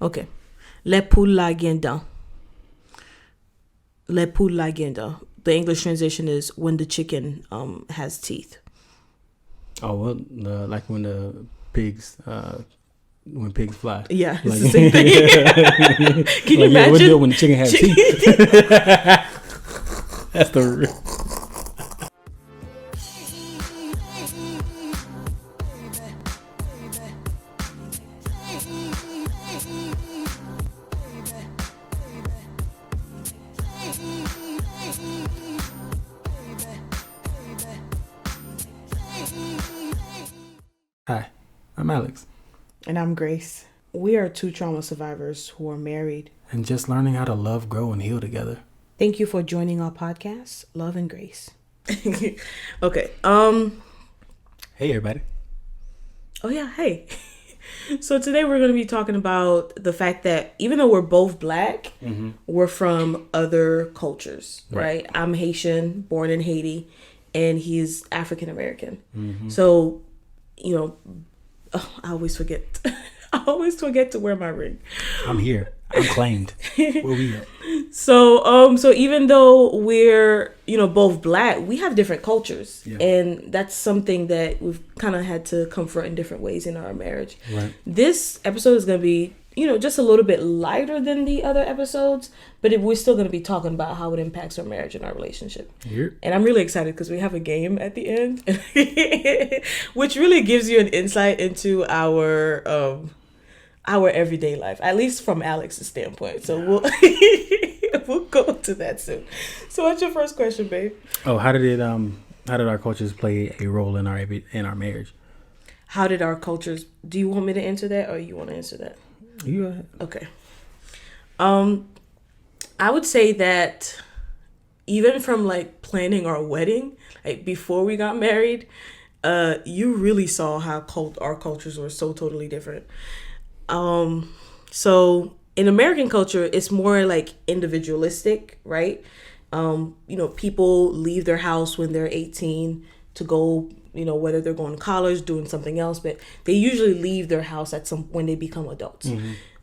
Okay. Le poule la guenda. Le poule la guenda. The English translation is when the chicken has teeth. Oh, well, like when the pigs fly. Yeah, it's like, the same thing. Can you imagine? When the chicken has teeth. That's the real. Hi, I'm Alex. And I'm Grace. We are two trauma survivors who are married. And just learning how to love, grow, and heal together. Thank you for joining our podcast, Love and Grace. Okay. Hey, everybody. Oh, yeah. Hey. So today we're going to be talking about the fact that even though we're both Black, we're from other cultures, right? I'm Haitian, born in Haiti, and he's African American. So, you know, I always forget. I always forget to wear my ring. I'm here. I'm claimed. Where we at? So even though we're, both Black, we have different cultures. Yeah. And that's something that we've kind of had to confront in different ways in our marriage. Right. This episode is going to be, just a little bit lighter than the other episodes, but we're still going to be talking about how it impacts our marriage and our relationship. Here. And I'm really excited because we have a game at the end, which really gives you an insight into our everyday life, at least from Alex's standpoint. So we'll go to that soon. So what's your first question, babe? Oh, how did our cultures play a role in our marriage? How did our cultures? Do you want me to answer that, or you want to answer that? You go ahead. Okay. I would say that even from like planning our wedding, like before we got married, you really saw how our cultures were so totally different. So in American culture, it's more like individualistic, right? People leave their house when they're 18 to go, whether they're going to college, doing something else, but they usually leave their house when they become adults.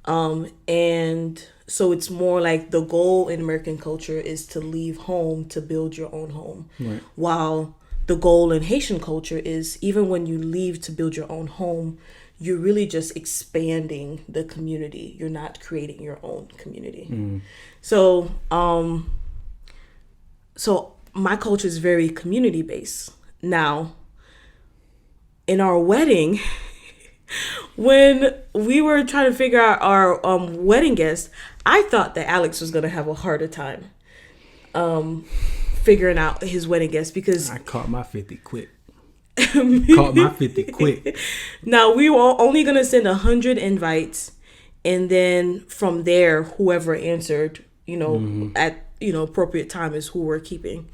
And so it's more like the goal in American culture is to leave home to build your own home. Right. While the goal in Haitian culture is even when you leave to build your own home, you're really just expanding the community. You're not creating your own community. So my culture is very community based. Now, in our wedding, when we were trying to figure out our wedding guest, I thought that Alex was going to have a harder time figuring out his wedding guest because I caught my 50 quick. Now, we were only going to send 100 invites, and then from there, whoever answered, at appropriate time is who we're keeping.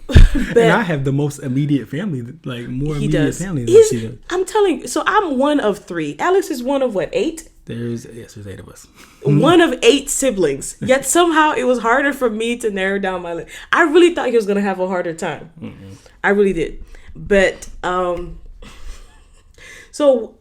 But and I have the most immediate family, like more immediate family than she does. I'm telling you, so I'm one of 3. Alex is one of what, 8? There's 8 of us. One of 8 siblings. Yet somehow it was harder for me to narrow down my list. I really thought he was going to have a harder time. I really did. But so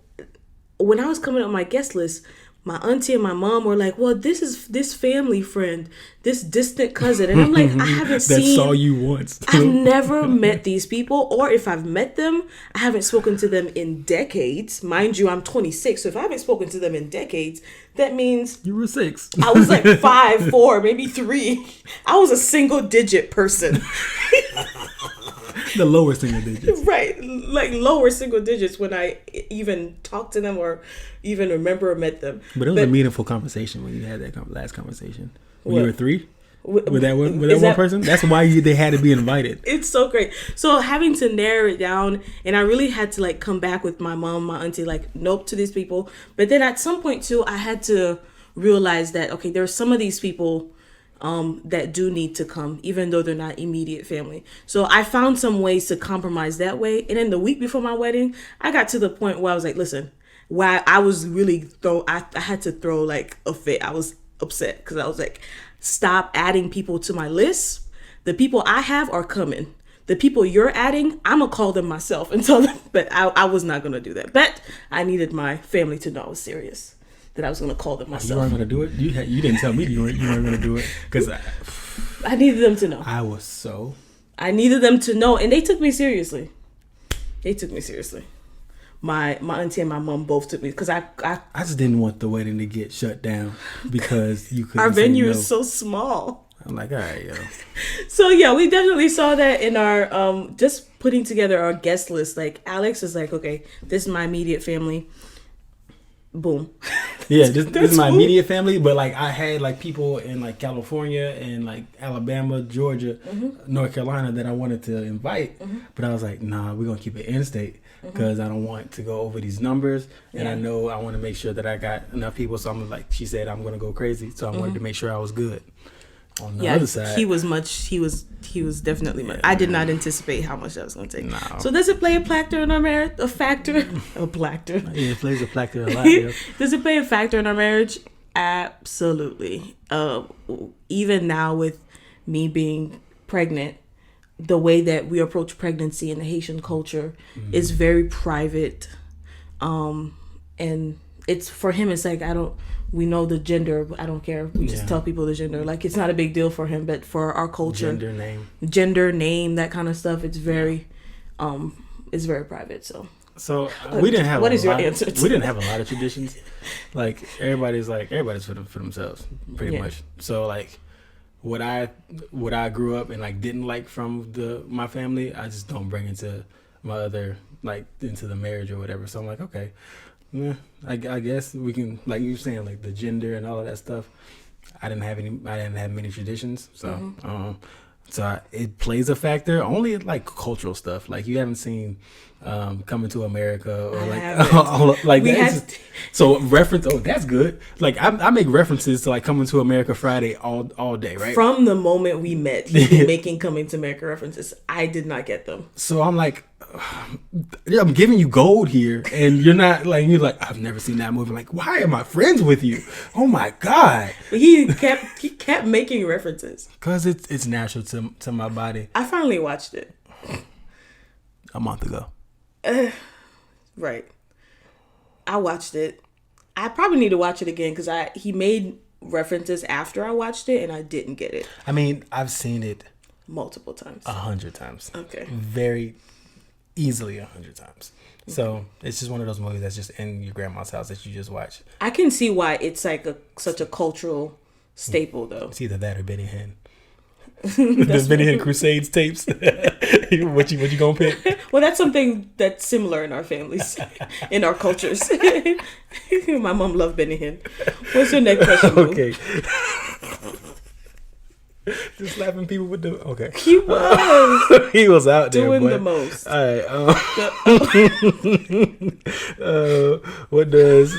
when I was coming up my guest list, my auntie and my mom were like, well, this is this family friend, this distant cousin. And I'm like, I haven't that saw you once. I've never met these people, or if I've met them, I haven't spoken to them in decades. Mind you, I'm 26. So if I haven't spoken to them in decades, that means you were 6. I was like 5, 4, maybe 3. I was a single digit person. The lower single digits. Right. Like lower single digits when I even talked to them or even remember or met them. But it was a meaningful conversation when you had that last conversation. When you were 3? With that one person? That's why they had to be invited. It's so great. So having to narrow it down, and I really had to like come back with my mom, my auntie, like, nope to these people. But then at some point too, I had to realize that, okay, there are some of these people that do need to come, even though they're not immediate family. So I found some ways to compromise that way. And then the week before my wedding, I got to the point where I was like, listen, why I was really I had to throw like a fit. I was upset because I was like, stop adding people to my list. The people I have are coming. The people you're adding, I'm going to call them myself and tell them, but I was not going to do that. But I needed my family to know I was serious. that I was going to call them myself. You weren't going to do it? You didn't tell me you weren't going to do it. Because I needed them to know. I needed them to know. And they took me seriously. My auntie and my mom both took me. Because I just didn't want the wedding to get shut down. Because you couldn't our venue is so small. I'm like, all right, yo. So yeah, we definitely saw that in our just putting together our guest list. Like Alex is like, okay, this is my immediate family. Boom. Yeah, this is my immediate family, but like I had like people in like California and like Alabama, Georgia, North Carolina that I wanted to invite, but I was like, nah, we're gonna keep it in-state because I don't want to go over these numbers, and I know I want to make sure that I got enough people. So I'm like, she said I'm gonna go crazy, so I wanted to make sure I was good. On the other side, he was definitely much. I did not anticipate how much that was going to take. No. So does it play a factor in our marriage? A factor? Yeah, it plays a factor a lot. Yeah. Does it play a factor in our marriage? Absolutely. Even now with me being pregnant, the way that we approach pregnancy in the Haitian culture is very private. And it's for him, it's like, we know the gender, I don't care. We just tell people the gender. Like, it's not a big deal for him, but for our culture, gender name, that kind of stuff, it's very private. So we didn't have. What is your answer? We didn't have a lot of traditions. Like everybody's for themselves, pretty much. So like, what I grew up and like didn't like from my family, I just don't bring into my other, like, into the marriage or whatever. So I'm like, okay. Yeah, I guess we can, like you were saying, like the gender and all of that stuff. I didn't have many traditions, so it plays a factor. Only like cultural stuff, like you haven't seen Coming to America or like that. So reference. Oh, that's good. Like I make references to like Coming to America Friday all day, right? From the moment we met, he's been making Coming to America references. I did not get them. So I'm like, I'm giving you gold here, and you're like, I've never seen that movie. I'm like, why am I friends with you? Oh my god! But he kept making references because it's natural to my body. I finally watched it a month ago. Right. I watched it. I probably need to watch it again because he made references after I watched it and I didn't get it. I mean, I've seen it multiple times. 100 times. Okay. Very easily 100 times. So it's just one of those movies that's just in your grandma's house that you just watch. I can see why it's like such a cultural staple, though. It's either that or Benny Hinn. The Benny Hinn Crusades tapes. What you gonna pick? Well, that's something that's similar in our families, in our cultures. My mom loved Benny Hinn. What's your next question? Okay. Just slapping people with the okay. He was out there doing the most. All right. What does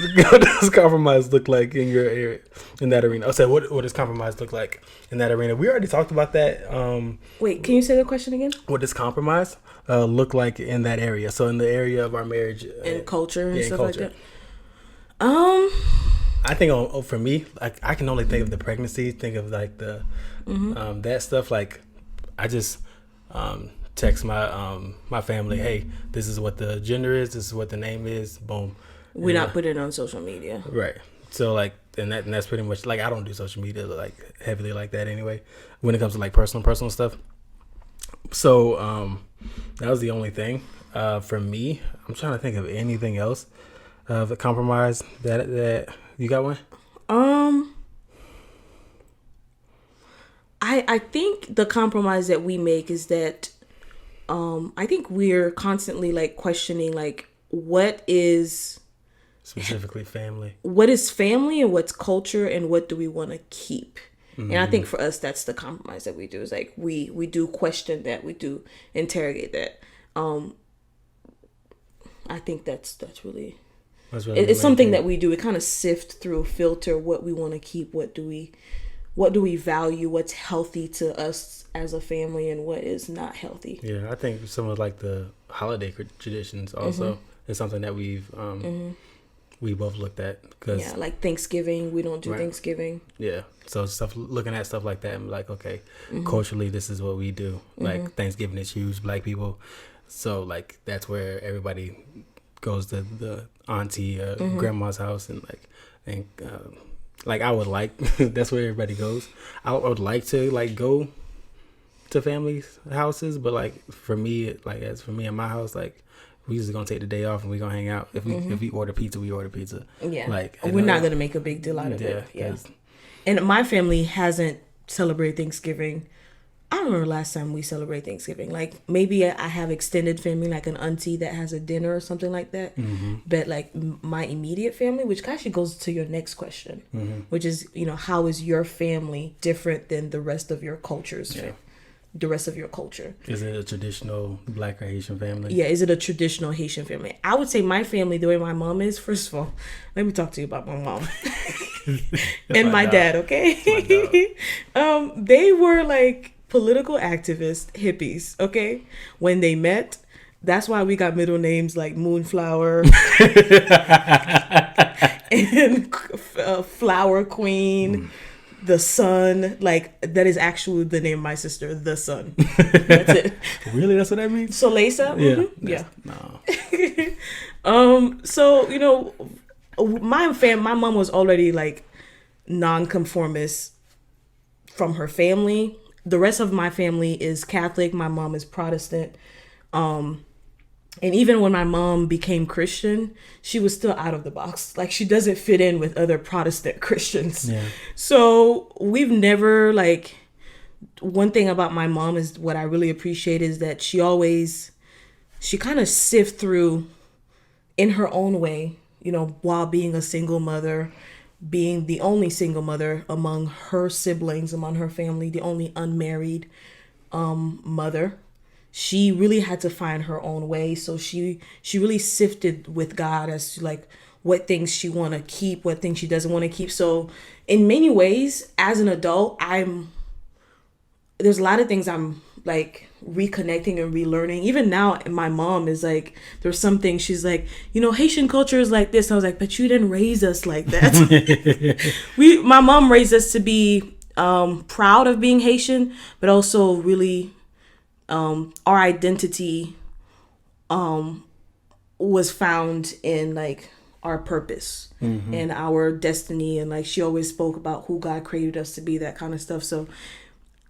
compromise look like in your area, in that arena? I said, what does compromise look like in that arena? We already talked about that. Wait, can you say the question again? What does compromise look like in that area? So in the area of our marriage and culture and stuff culture. Like that. I think for me, like I can only think of the pregnancy, think of like the that stuff. Like I just text my family, hey, this is what the gender is, this is what the name is, boom. We're not putting it on social media, right? So like, and that's pretty much like I don't do social media like heavily like that anyway. When it comes to like personal stuff. So that was the only thing for me. I'm trying to think of anything else of a compromise that you got one. I think the compromise that we make is that I think we're constantly like questioning like what is specifically family, what is family and what's culture and what do we want to keep. And I think for us that's the compromise that we do, is like we do question that, we do interrogate that. I think that's really it's something that we do. We kind of sift through, filter what we want to keep, what do we value, what's healthy to us as a family and what is not healthy. Yeah, I think some of like the holiday traditions also is something that we both looked at. Cause, like Thanksgiving, we don't do Thanksgiving. Yeah, so looking at stuff like that and like, okay, culturally this is what we do. Like Thanksgiving is huge, Black people. So like that's where everybody goes to the auntie grandma's house and like and like I would like that's where everybody goes. I would like to like go to families' houses, but like for me, like as for me in my house, like we just gonna take the day off and we gonna hang out. If we order pizza, we order pizza. Yeah, like we're not gonna make a big deal out of it. Yeah, and my family hasn't celebrated Thanksgiving. I don't remember last time we celebrate Thanksgiving. Like maybe I have extended family, like an auntie that has a dinner or something like that. But like my immediate family, which actually goes to your next question, which is, you know, how is your family different than the rest of your cultures? Yeah. The rest of your culture. Is it a traditional Black or Haitian family? Yeah, is it a traditional Haitian family? I would say my family, the way my mom is, first of all, let me talk to you about my mom and my dad, okay? They were like political activists, hippies, okay? When they met, that's why we got middle names like Moonflower and Flower Queen. The Sun, like that is actually the name of my sister, the Sun. That's it. Really, that's what that means? Solesa? Yeah. No. So you know, my mom was already like non-conformist from her family. The rest of my family is Catholic. My mom is Protestant. And even when my mom became Christian, she was still out of the box. Like she doesn't fit in with other Protestant Christians. Yeah. So we've never like, one thing about my mom is what I really appreciate is that she kind of sift through in her own way, you know, while being a single mother, being the only single mother among her siblings, among her family, the only unmarried mother. She really had to find her own way. So she really sifted with God as to like what things she want to keep, what things she doesn't want to keep. So in many ways, as an adult, there's a lot of things I'm like reconnecting and relearning. Even now, my mom is like, there's some things she's like, you know, Haitian culture is like this. I was like, but you didn't raise us like that. My mom raised us to be proud of being Haitian, but also really our identity was found in like our purpose and our destiny, and like she always spoke about who God created us to be, that kind of stuff. So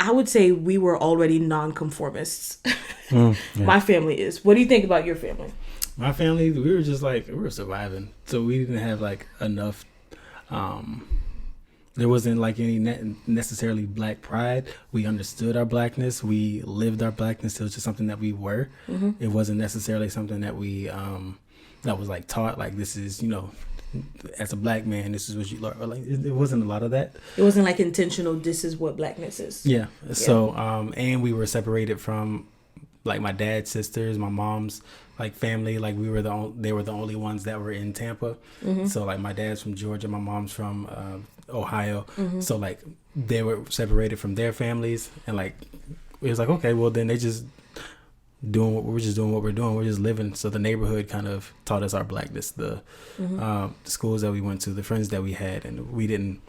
I would say we were already non-conformists. My family is. What do you think about your family? My family, we were just like, we were surviving, so we didn't have like enough there wasn't like any necessarily Black pride. We understood our Blackness. We lived our Blackness. It was just something that we were. It wasn't necessarily something that we that was like taught. Like this is, you know, as a Black man, this is what you learn. Like it wasn't a lot of that. It wasn't like intentional. This is what Blackness is. Yeah. So and we were separated from like my dad's sisters, my mom's like family. Like they were the only ones that were in Tampa. So like my dad's from Georgia, my mom's from Ohio. So like they were separated from their families, and like it was like, okay, well then we're just doing what we're doing. We're just living. So the neighborhood kind of taught us our Blackness, the schools that we went to, the friends that we had, and we didn't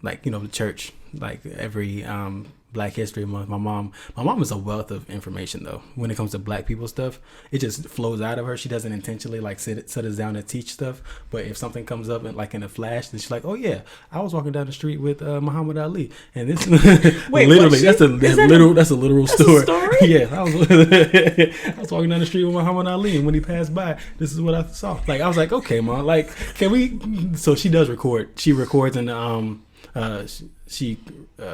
like, you know, the church, like every Black History Month. My mom is a wealth of information though. When it comes to Black people stuff, it just flows out of her. She doesn't intentionally like sit us down and teach stuff, but if something comes up and like in a flash, then she's like, oh yeah, I was walking down the street with Muhammad Ali, and this wait, literally that's a literal story. Yeah, I was walking down the street with Muhammad Ali, and when he passed by, this is what I saw. Like I was like, okay, mom, like can we? So she does record. She records in she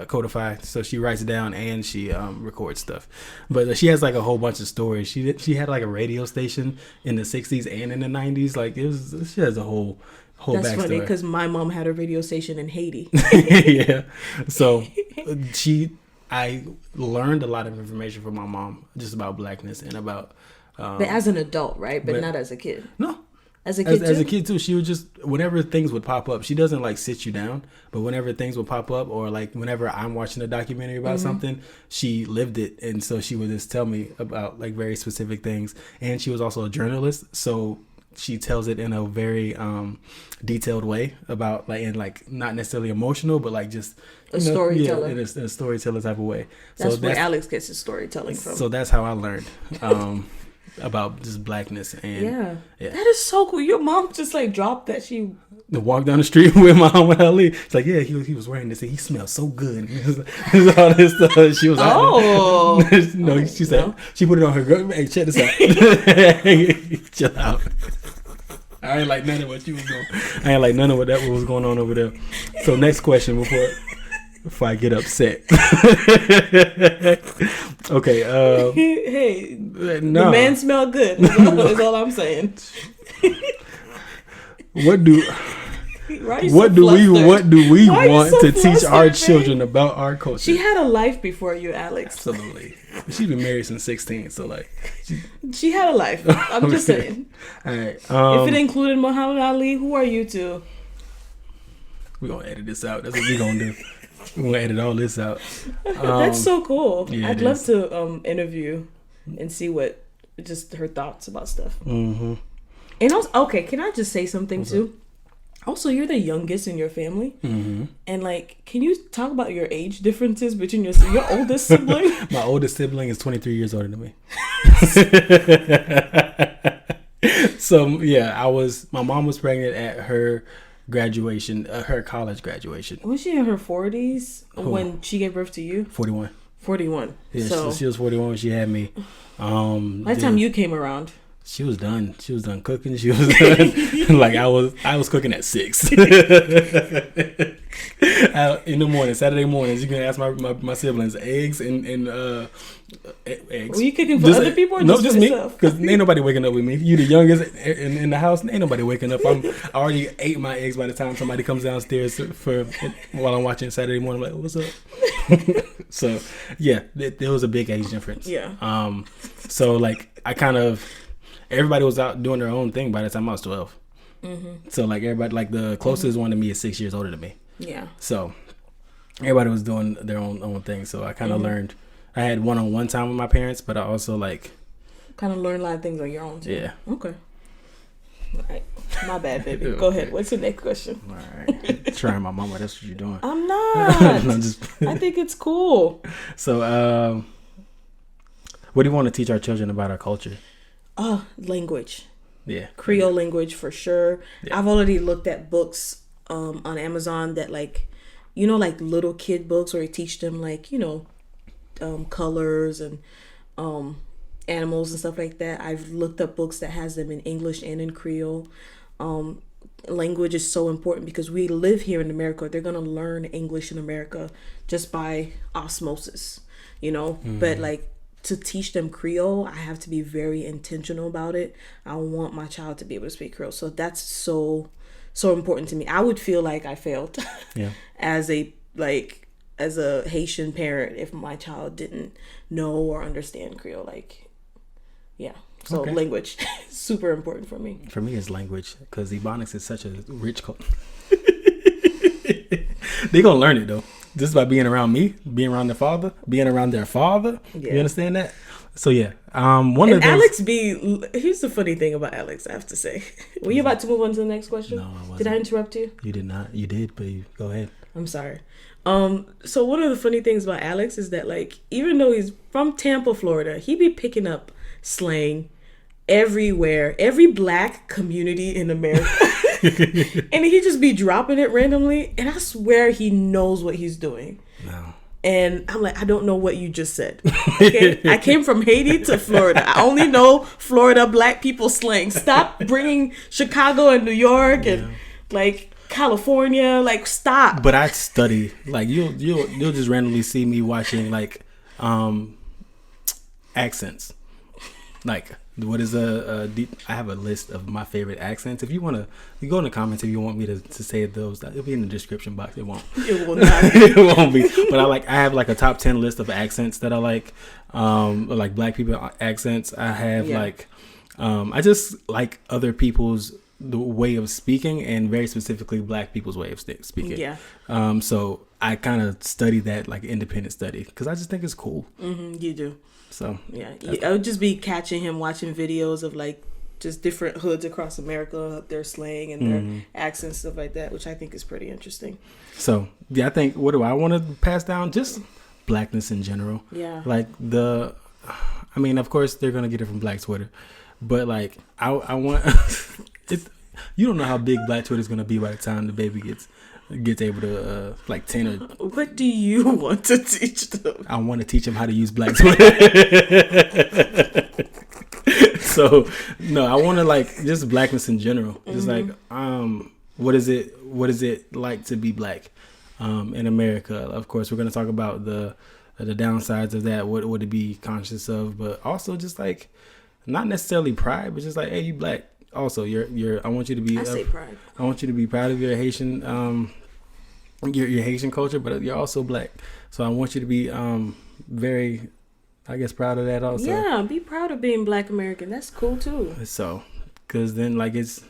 codified, so she writes it down and she records stuff. But she has like a whole bunch of stories. She had like a radio station in the 60s and in the 90s. Like she has a whole That's backstory. funny because my mom had a radio station in Haiti. Yeah. So I learned a lot of information from my mom just about Blackness and about but as an adult, right? But not as a kid. No. As a kid too, she would just, whenever things would pop up, she doesn't like sit you down, but whenever things would pop up, or like whenever I'm watching a documentary about something, she lived it, and so she would just tell me about like very specific things. And she was also a journalist, so she tells it in a very detailed way about like, and like not necessarily emotional, but like just a storyteller. In a storyteller type of way. That's where Alex gets his storytelling from. So that's how I learned. about just blackness. And that is so cool. Your mom just like dropped that she to walk down the street with Muhammad Ali. It's like, yeah, he was wearing this. He smells so good. All this stuff. She was she said she put it on her girl. Hey, check this out. Chill out. I ain't like none of what you was doing. I ain't like none of what was going on over there. So next question before I get upset. Okay. Hey, the man smell good. Is all I'm saying. What do we want to teach our children about our culture? She had a life before you, Alex. Absolutely. She's been married since 16, so like she had a life. I'm just saying. All right. If it included Muhammad Ali, who are you two? We're gonna edit this out. That's what we're gonna do. We're gonna edit all this out. That's so cool. Yeah, I'd love to interview and see what just her thoughts about stuff. Mm-hmm. And also, okay, can I just say something too? Also, you're the youngest in your family, and like, can you talk about your age differences between your oldest sibling? My oldest sibling is 23 years older than me. So yeah, my mom was pregnant at her graduation, her college graduation. Was she in her 40s when she gave birth to you? 41. 41. Yeah, so she was 41 when she had me. By the time you came around, she was done. She was done cooking. She was done. Like I was cooking at 6 in the morning. Saturday mornings, you can ask my siblings. Eggs and eggs. Were you cooking for other people or just me? Because ain't nobody waking up with me. You the youngest in the house. Ain't nobody waking up. I already ate my eggs by the time somebody comes downstairs while I'm watching Saturday morning. I'm like, what's up? So yeah, there was a big age difference. Yeah. So like everybody was out doing their own thing by the time I was 12. So like everybody, like the closest one to me is 6 years older than me. Yeah. So everybody was doing their own thing. So I kind of learned. I had one-on-one time with my parents, but I also like kind of learned a lot of things on your own too. Yeah. Okay. All right. My bad, baby. Go ahead. What's your next question? All right. Trying my mama. That's what you're doing. I'm not. No, I think it's cool. So, what do you want to teach our children about our culture? Language. Yeah. Creole language for sure. Yeah. I've already looked at books on Amazon that like little kid books where you teach them like, colors and animals and stuff like that. I've looked up books that has them in English and in Creole. Language is so important because we live here in America. They're going to learn English in America just by osmosis, but like, to teach them Creole, I have to be very intentional about it. I want my child to be able to speak Creole. So that's so important to me. I would feel like I failed as a Haitian parent if my child didn't know or understand Creole. Like, yeah. So language is super important for me. For me, it's language because Ebonics is such a rich culture. They're going to learn it though. Just by being around me, being around their father, being around their father. Yeah. You understand that? So yeah. One of the Alex here's the funny thing about Alex, I have to say. Were you about to move on to the next question? No, I wasn't. Did I interrupt you? You did not. You did, but go ahead. I'm sorry. So one of the funny things about Alex is that like, even though he's from Tampa, Florida, he be picking up slang everywhere, every black community in America. And he just be dropping it randomly, and I swear he knows what he's doing. No. And I'm like, I don't know what you just said. Okay? I came from Haiti to Florida. I only know Florida black people slang. Stop bringing Chicago and New York and like California. Like, stop. But I study. Like you'll just randomly see me watching like accents. Like, what is I have a list of my favorite accents. If you want to, you go in the comments if you want me to say those. It'll be in the description box. It won't. It will not. It won't be. But I have like a top 10 list of accents that I like black people accents. I have I just like other people's the way of speaking, and very specifically black people's way of speaking. Yeah. So I kind of study that like independent study because I just think it's cool. You do. So yeah, I would just be catching him watching videos of like just different hoods across America, their slang and their accents, stuff like that, which I think is pretty interesting. So yeah, I think what do I want to pass down? Just blackness in general. Yeah. Like I mean, of course, they're gonna get it from Black Twitter, but like, I want. You don't know how big Black Twitter is gonna be by the time the baby gets able to like 10 or. What do you want to teach them? I want to teach them how to use Black Twitter. So no, I want to like just blackness in general. Just like what is it like to be black in America? Of course, we're gonna talk about the downsides of that. What to be conscious of, but also just like not necessarily pride, but just like, hey, you black. Also, you're. I want you to be. I say pride. I want you to be proud of your Haitian, your Haitian culture, but you're also black. So I want you to be very, I guess, proud of that also. Yeah, be proud of being Black American. That's cool too. So, because then like I just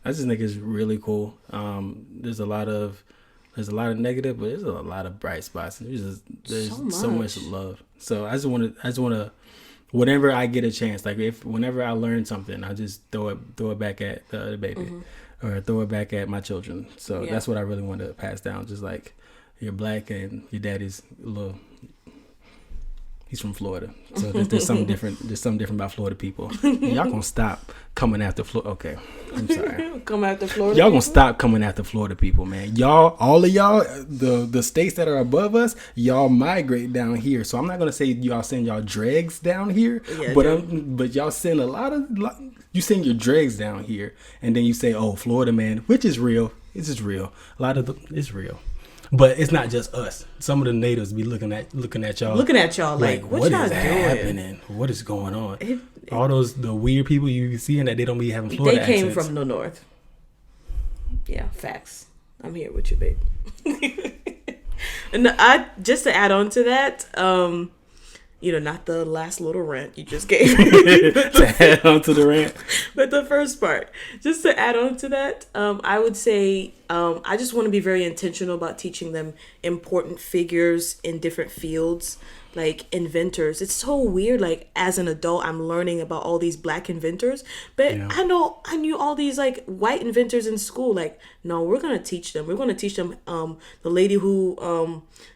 think it's really cool. There's a lot of negative, but there's a lot of bright spots. There's so much love. So I just want to. Whenever I get a chance, like whenever I learn something, I just throw it back at the baby, or throw it back at my children. So that's what I really want to pass down. Just like you're black and your daddy's he's from Florida, so there's something different. There's something different about Florida people. Y'all gonna stop coming after Florida? Okay, I'm sorry. Come after Florida. Y'all gonna stop coming after Florida people, man. Y'all, all of y'all, the states that are above us, y'all migrate down here. So I'm not gonna say y'all send y'all dregs down here, but y'all send you send your dregs down here, and then you say, oh, Florida, man, which is real. This is real. It's real. But it's not just us. Some of the natives be looking at y'all. Like what y'all is doing? Happening? What is going on? All the weird people you see and that they don't be having Florida accents. They came accents. from the north. Yeah, facts. I'm here with you, babe. And just to add on to that, not the last little rant you just gave. To add on to the rant. But the first part, just to add on to that, I would say I just want to be very intentional about teaching them important figures in different fields, like inventors. It's so weird. Like as an adult, I'm learning about all these Black inventors, but I knew all these like white inventors in school. Like, no, we're gonna teach them. We're gonna teach them. The lady who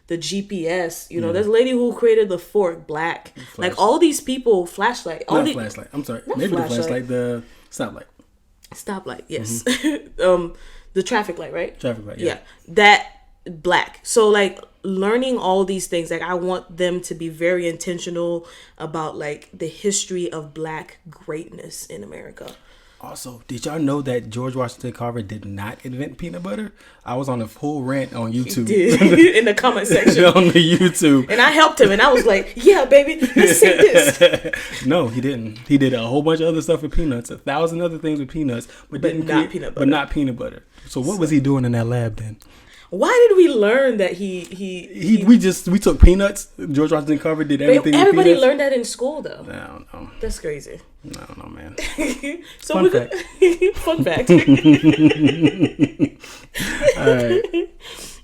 the GPS. There's a lady who created the fork. Black. Like all these people. Flashlight. Flashlight. I'm sorry. Maybe the flashlight. The stoplight. Stoplight. Yes. The traffic light, right? Traffic light. Yeah. That Black. So like learning all these things, like I want them to be very intentional about like the history of Black greatness in America. Also, did y'all know that George Washington Carver did not invent peanut butter? I was on a full rant on YouTube. He did. In the comment section. On the YouTube. And I helped him and I was like, yeah, baby, let's say this. No, he didn't. He did a whole bunch of other stuff with peanuts, 1,000 other things with peanuts, but not peanut butter. So what was he doing in that lab then? Why did we learn that we took peanuts? George Washington Carver did everything. Everybody learned that in school, though. I don't know. That's crazy. I don't know, man. So fun fact. Fun fact. All right.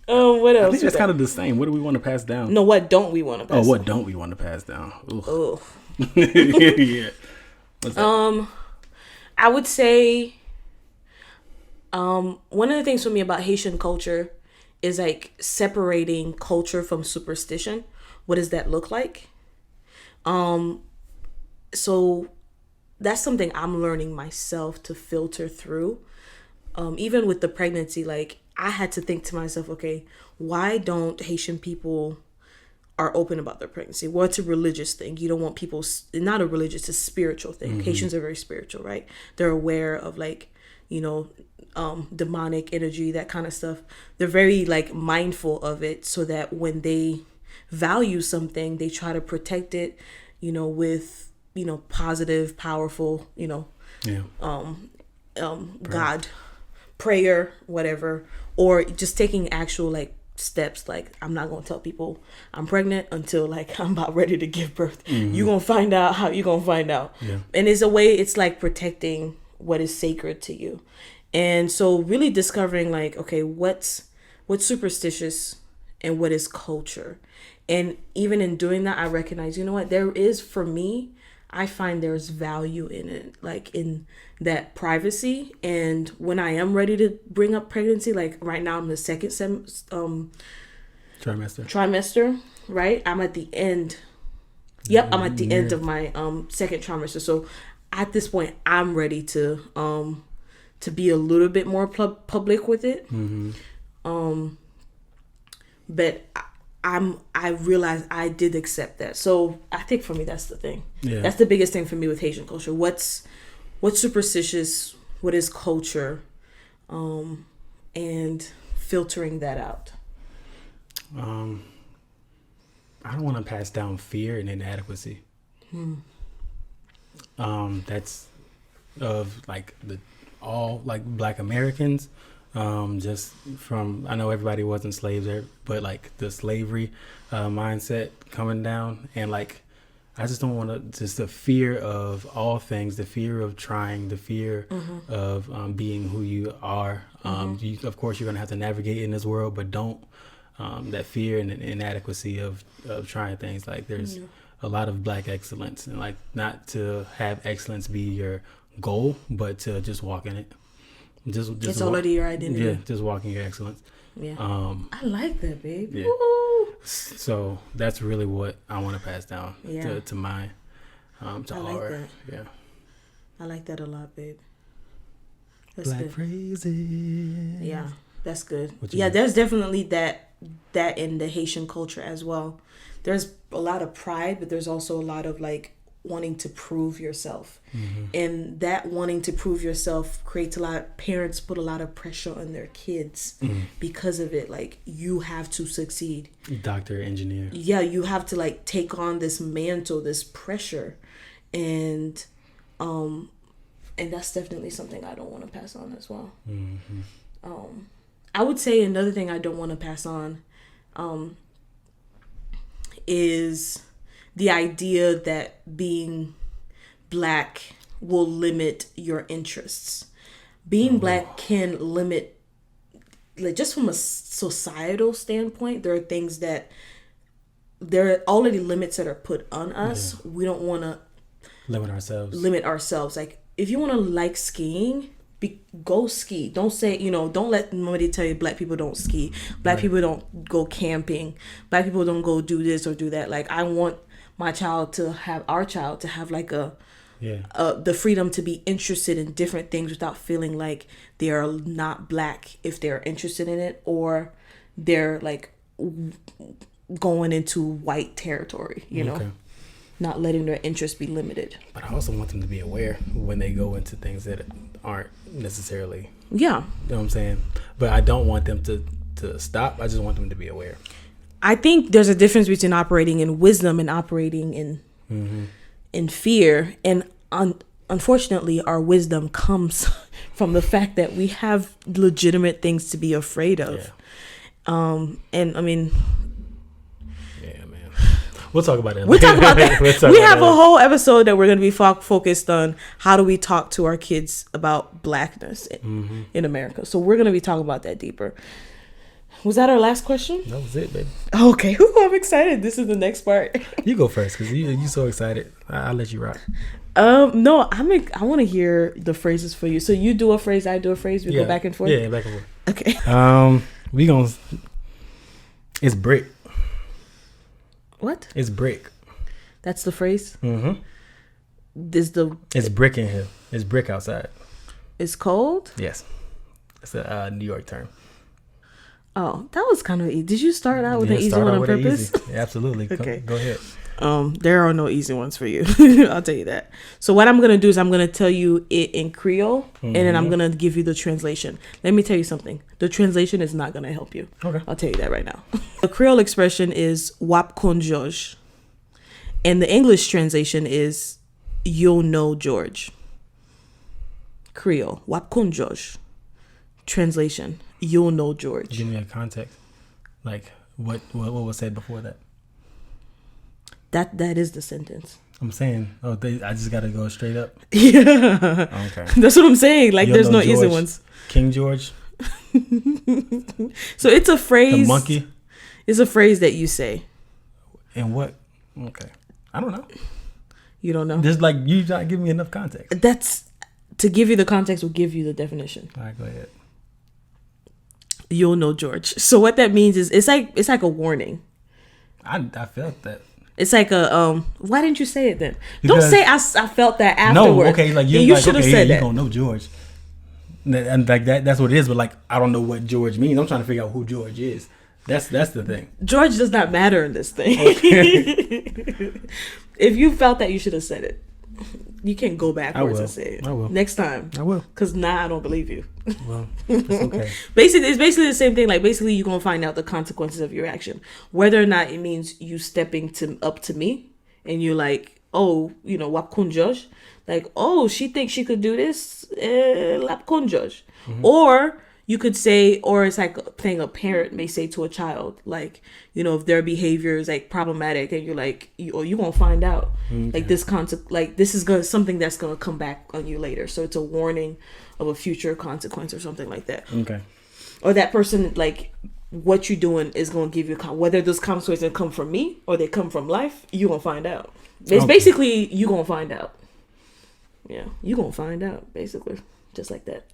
What else? I think that's kind of the same. What do we want to pass down? No, what don't we want to pass down? What don't we want to pass down? Oh. Yeah. What's that? I would say one of the things for me about Haitian culture is like separating culture from superstition. What does that look like? So that's something I'm learning myself to filter through. Even with the pregnancy, like I had to think to myself, okay, why don't Haitian people are open about their pregnancy? Well, it's a religious thing. You don't want people, not a religious, it's a spiritual thing. Mm-hmm. Haitians are very spiritual, right? They're aware of like, demonic energy, that kind of stuff. They're very like mindful of it, so that when they value something, they try to protect it, with, positive, powerful, God, prayer, whatever, or just taking actual like steps. Like I'm not gonna tell people I'm pregnant until like I'm about ready to give birth. Mm-hmm. You gonna find out how you gonna find out. Yeah. And it's a way, it's like protecting what is sacred to you. And so really discovering like, okay, what's superstitious and what is culture. And even in doing that, I recognize, there is, for me, I find there's value in it, like in that privacy. And when I am ready to bring up pregnancy, like right now I'm the second trimester, right? I'm at the end Yep, I'm at the end of my second trimester. So at this point, I'm ready to be a little bit more public with it. But I realized I did accept that. So I think for me, that's the thing. Yeah. That's the biggest thing for me with Haitian culture. What's superstitious? What is culture? And filtering that out. I don't want to pass down fear and inadequacy. That's of like all Black Americans. Just from, I know everybody wasn't slaves there, but like the slavery mindset coming down, and like I just don't want to, just the fear of all things, the fear of trying, the fear of being who you are. Of course, you're gonna have to navigate in this world, but don't. That fear and inadequacy of trying things. Like there's a lot of Black excellence, and like not to have excellence be your goal, but to just walk in it. Just it's already your identity. Yeah, just walking your excellence. Yeah. I like that, babe. Yeah. So that's really what I want to pass down to mine. To I like our, that. Yeah. I like that a lot, babe. That's Black good. phrases. Yeah, that's good. Yeah, there's definitely that in the Haitian culture as well. There's a lot of pride, but there's also a lot of like wanting to prove yourself. And that wanting to prove yourself creates a lot of parents put a lot of pressure on their kids because of it. Like, you have to succeed. Doctor, engineer. Yeah, you have to like take on this mantle, this pressure. And that's definitely something I don't want to pass on as well. I would say another thing I don't want to pass on is the idea that being Black will limit your interests. Being Black can limit, like, just from a societal standpoint, there are things that, there are already limits that are put on us. We don't want to limit ourselves. Like, if you want to like skiing, go ski. Don't say, don't let nobody tell you Black people don't ski. Black people don't go camping. Black people don't go do this or do that. Like, I want our child to have like the freedom to be interested in different things without feeling like they are not Black if they're interested in it, or they're like going into white territory, know, not letting their interests be limited. But I also want them to be aware when they go into things that aren't necessarily, you know what I'm saying? But I don't want them to stop. I just want them to be aware. I think there's a difference between operating in wisdom and operating in fear. And unfortunately, our wisdom comes from the fact that we have legitimate things to be afraid of. And I mean, we'll talk about that. We'll talk about that. We have a whole episode that we're going to be focused on how do we talk to our kids about Blackness in America. So we're going to be talking about that deeper. Was that our last question? That was it, baby. Okay. I'm excited. This is the next part. You go first because you're so excited. I'll let you rock. No, I want to hear the phrases for you. So you do a phrase, I do a phrase. We go back and forth? Yeah, back and forth. Okay. It's brick. What? It's brick. That's the phrase? It's brick in here. It's brick outside. It's cold? Yes. It's a New York term. Oh, that was kind of easy. Did you start out with an easy one on purpose? Absolutely. Okay. Go ahead. There are no easy ones for you. I'll tell you that. So what I'm going to do is I'm going to tell you it in Creole, and then I'm going to give you the translation. Let me tell you something. The translation is not going to help you. Okay. I'll tell you that right now. The Creole expression is wap kon George. And the English translation is you'll know George. Creole, wap kon George. Translation, you'll know George. Give me a context. Like what was said before that? That is the sentence. I'm saying, I just got to go straight up. Yeah. Okay. That's what I'm saying. Like, there's no George, easy ones. King George. So it's a phrase. The monkey. It's a phrase that you say. And what? Okay. I don't know. You don't know? Just like, you not give me enough context. That's, to give you the context will give you the definition. All right, go ahead. You'll know George. So what that means is it's like a warning. I felt that. It's like a why didn't you say it then? Because, don't say I felt that afterwards. No, okay, like you like, should have okay, said yeah, that. You don't know George. And like that's what it is, but like I don't know what George means. I'm trying to figure out who George is. That's the thing. George does not matter in this thing. Okay. If you felt that, you should have said it. You can't go backwards and say it. I will. Next time. I will. Because now I don't believe you. Well, it's okay. It's basically the same thing. Like, basically, you're going to find out the consequences of your action. Whether or not it means you stepping up to me and you're like, oh, wap kunjoj. Like, oh, she thinks she could do this. Lap kunjoj. Or you could say, or it's like a thing a parent may say to a child, like, if their behavior is like problematic, and you're like, you're gonna find out, like this this is something that's gonna come back on you later. So it's a warning of a future consequence or something like that. Okay. Or that person, like, what you're doing is gonna give you whether those consequences come from me or they come from life. You gonna find out. It's basically you gonna find out. Yeah, you gonna find out basically, just like that.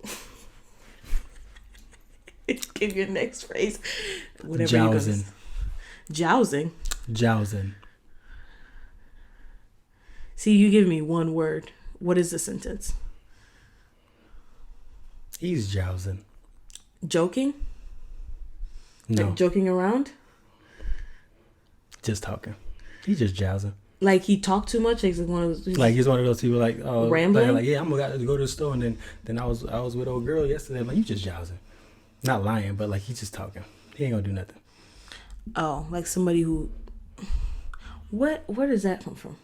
Give your next phrase. Whatever. Jousing. Jousing. Jousing. See, you give me one word. What is the sentence? He's jousing. Joking? No. Like joking around? Just talking. He's just jousing. Like he talked too much. Like one of those. Like he's one of those people like rambling. Like yeah, I'm gonna go to the store, and then I was with old girl yesterday. I'm like, you just jousing. Not lying, but like he's just talking. He ain't gonna do nothing. Oh, like somebody who. Where does that come from?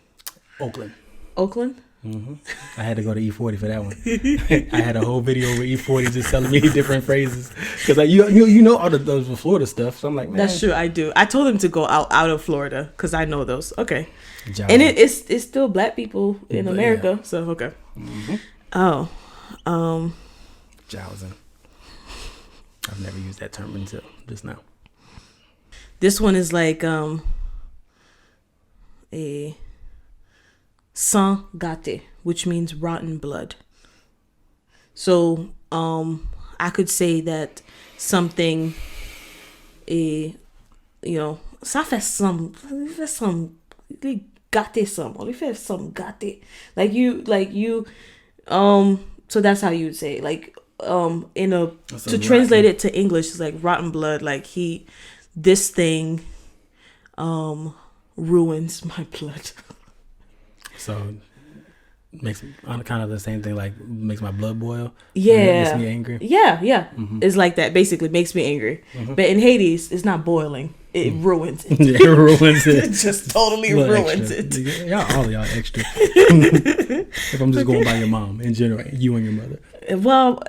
Oakland. Oakland. Mm-hmm. I had to go to E40 for that one. I had a whole video with E40 just telling me different phrases because like you know all those Florida stuff. So I'm like, man, that's true. I do. I told him to go out of Florida because I know those. Okay, Jolly. And it's still black people in America. Yeah. So okay. Mm-hmm. Oh, jousing. I've never used that term until just now. This one is like a sang gâté, which means rotten blood. So I could say that something ça fait some gâté some. On lui fait some gâté. Like you so that's how you would say it. Like to translate it to English is like rotten blood, like this thing ruins my blood. So makes kind of the same thing, like makes my blood boil. Yeah, makes me angry. Yeah. Mm-hmm. It's like that. Basically, makes me angry. Mm-hmm. But in Haiti, it's not boiling. It ruins it. Yeah, it ruins it. It just totally ruins it. All of y'all extra. If I'm just going by your mom in general, you and your mother. Well,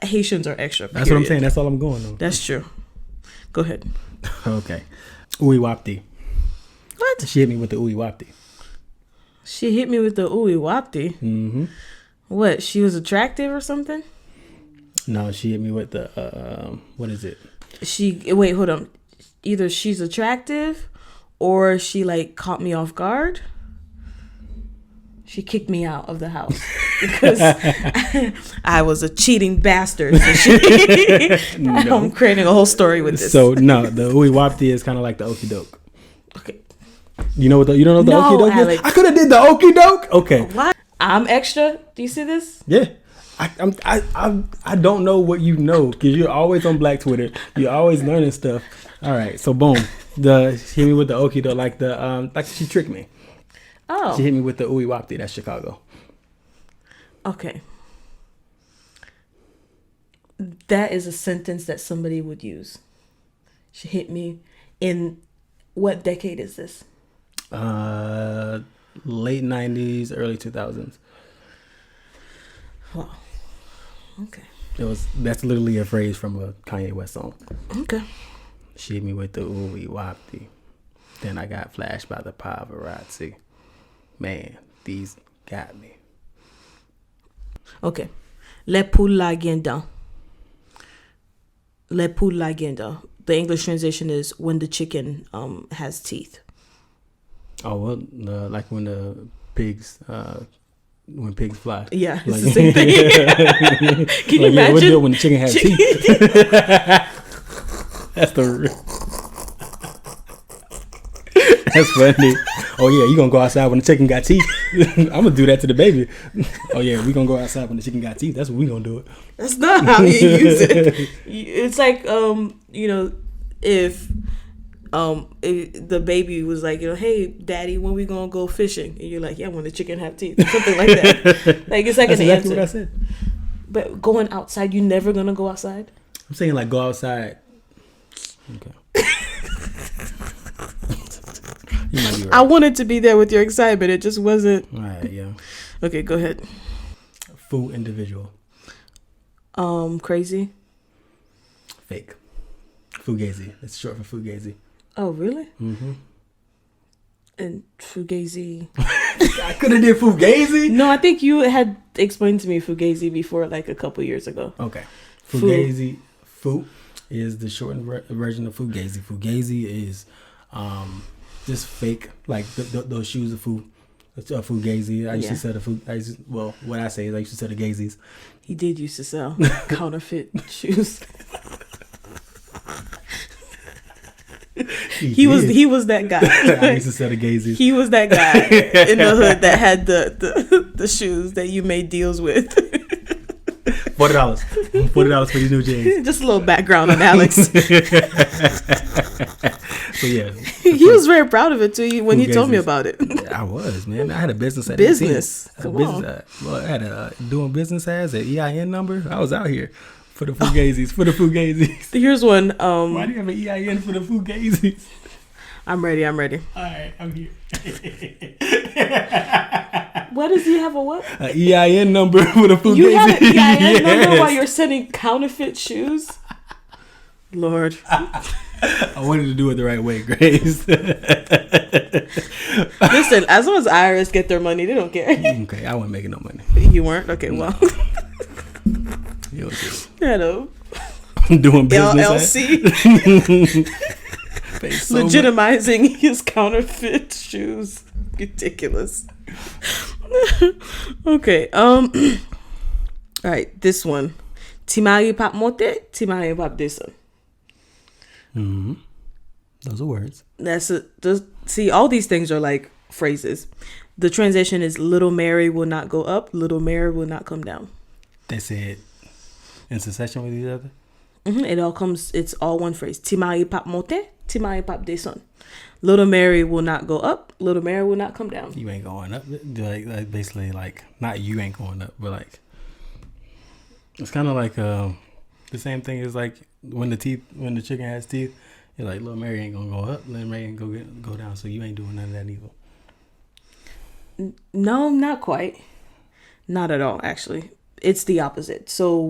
Haitians are extra. That's what I'm saying. That's all I'm going on. That's true. Go ahead. Okay. Ooey waptie. What? She hit me with the ooey waptie. She hit me with the ooey waptie. Mm-hmm. What? She was attractive or something? No, she hit me with the what is it? Wait, hold on. Either she's attractive or she like caught me off guard. She kicked me out of the house because I was a cheating bastard. So I'm creating a whole story with this. So no, the ooey waptie is kind of like the okie doke. Okay. You know what? You don't know what the okie doke is? I could have did the okie doke. Okay. What? I'm extra. Do you see this? Yeah. I don't know what you know because you're always on Black Twitter. You're always learning stuff. All right. So boom, she hit me with the okie doke, like she tricked me. Oh. She hit me with the ooey waptie. That's Chicago. Okay. That is a sentence that somebody would use. She hit me in what decade is this? Late 90s, early 2000s. Wow. Okay. That's literally a phrase from a Kanye West song. Okay. She hit me with the ooey waptie. Then I got flashed by the paparazzi. Man, these got me. Okay. Le poule la guenda. Le poule la guenda. The English translation is when the chicken has teeth. Oh well, like when the pigs fly. Yeah, it's like, the same thing. Can you imagine? What do when the chicken has teeth? That's the. That's funny. Oh yeah, you gonna go outside when the chicken got teeth? I'm gonna do that to the baby. Oh yeah, we gonna go outside when the chicken got teeth. That's what we gonna do it. That's not how you use it. It's like if the baby was like, hey, daddy, when we gonna go fishing? And you're like, yeah, when the chicken have teeth, something like that. Like it's like That's an exactly answer. what I said. But going outside, you never gonna go outside? I'm saying like go outside. Okay. You might be right. I wanted to be there with your excitement. It just wasn't. All right, yeah. Okay, go ahead. Full individual. Crazy. Fake. Fugazi. It's short for Fugazi. Oh, really? Mm-hmm. And Fugazi. I could have did Fugazi. No, I think you had explained to me Fugazi before, like a couple years ago. Okay. Fugazi. Fu is the shortened version of Fugazi. Fugazi is just fake, like those shoes of Fugazi. I used to sell what I say is I used to sell the Gazis. He did used to sell counterfeit shoes. He was that guy. I used to sell the Gazis. He was that guy in the hood that had the shoes that you made deals with. $40 for these new jeans. Just a little background on Alex. So yeah, he was very proud of it too when he told me about it. I was, man. I had a business at business. I had a doing business ads at EIN number. I was out here for the Fugazis. Here's one. Why do you have an EIN for the Fugazis? I'm ready. All right, I'm here. What does he have? A what? An EIN number for the Fugazi. You have an EIN number while you're sending counterfeit shoes? Lord. I wanted to do it the right way, Grace. Listen, as long as IRS get their money, they don't care. Okay, I wasn't making no money. You weren't? Okay, well. You was just hello. doing business. LLC. So legitimizing his counterfeit shoes. Ridiculous. Okay. All right, this one. Timari pap mote, timari pap deson. Mm-hmm. Those are words. See, all these things are like phrases. The transition is little Mary will not go up, little Mary will not come down. They said in succession with each other? Mm-hmm. It's all one phrase. Timari pap mote, timari pap deson. Little Mary will not go up, little Mary will not come down. You ain't going up. Like basically, like, not you ain't going up, but like, it's kind of like the same thing as like when the chicken has teeth, you're like, little Mary ain't gonna go up, little Mary ain't gonna go down, so you ain't doing none of that either. No, not quite. Not at all, actually. It's the opposite. So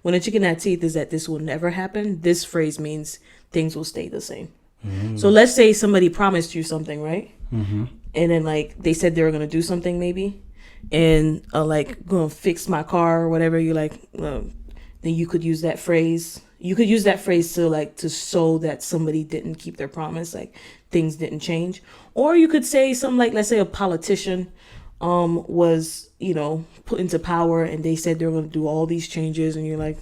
when a chicken has teeth is that this will never happen. This phrase means things will stay the same. Mm-hmm. So let's say somebody promised you something, right? Mm-hmm. And then like they said they were gonna do something maybe, and like gonna fix my car or whatever. You're like, then you could use that phrase. You could use that phrase to show that somebody didn't keep their promise, like things didn't change. Or you could say something like, let's say a politician was, put into power and they said they were going to do all these changes, and you're like,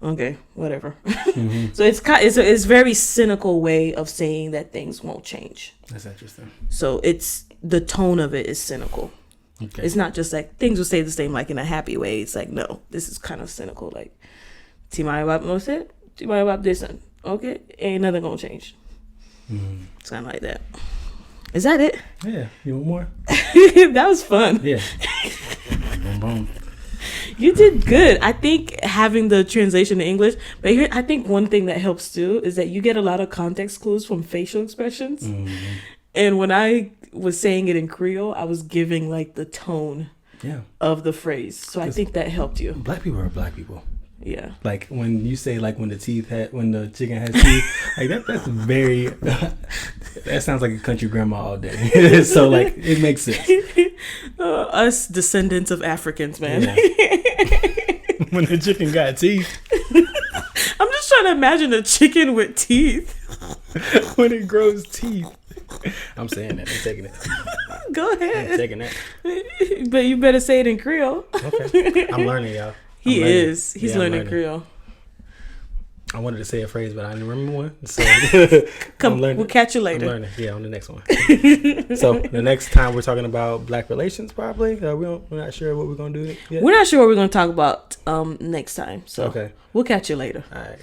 okay, whatever. Mm-hmm. So it's very cynical way of saying that things won't change. That's interesting. So it's the tone of it is cynical. Okay. It's not just like things will stay the same, like in a happy way. It's like, no, this is kind of cynical. Like, Timaya Bab no said, Timaya Bab this, okay, ain't nothing gonna change. Mm. It's kind of like that. Is that it? Yeah. You want more? That was fun. Yeah. Boom, boom. You did good. I think having the translation to English, but here I think one thing that helps too is that you get a lot of context clues from facial expressions. Mm-hmm. And when I was saying it in Creole, I was giving like the tone of the phrase. So I think that helped you. Black people are black people. Yeah. Like when you say like when the chicken has teeth, like that's very that sounds like a country grandma all day. So like it makes sense. Us descendants of Africans, man. Yeah. When the chicken got teeth. I'm just trying to imagine a chicken with teeth. When it grows teeth. I'm saying that. I'm taking it. Go ahead. I'm taking that. But you better say it in Creole. Okay. I'm learning, y'all. He's learning Creole. I wanted to say a phrase, but I didn't remember one. So We'll catch you later. I'm learning. Yeah, on the next one. So the next time we're talking about Black relations, probably. We're not sure what we're gonna do yet. We're not sure what we're gonna talk about next time. So okay, we'll catch you later. All right.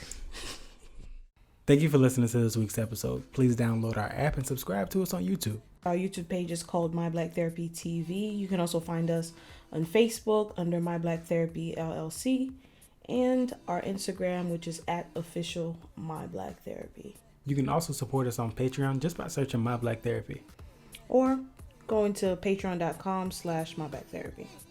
Thank you for listening to this week's episode. Please download our app and subscribe to us on YouTube. Our YouTube page is called My Black Therapy TV. You can also find us on Facebook under My Black Therapy LLC, and our Instagram, which is @official My Black Therapy. You can also support us on Patreon just by searching My Black Therapy, or going to patreon.com/My Black Therapy.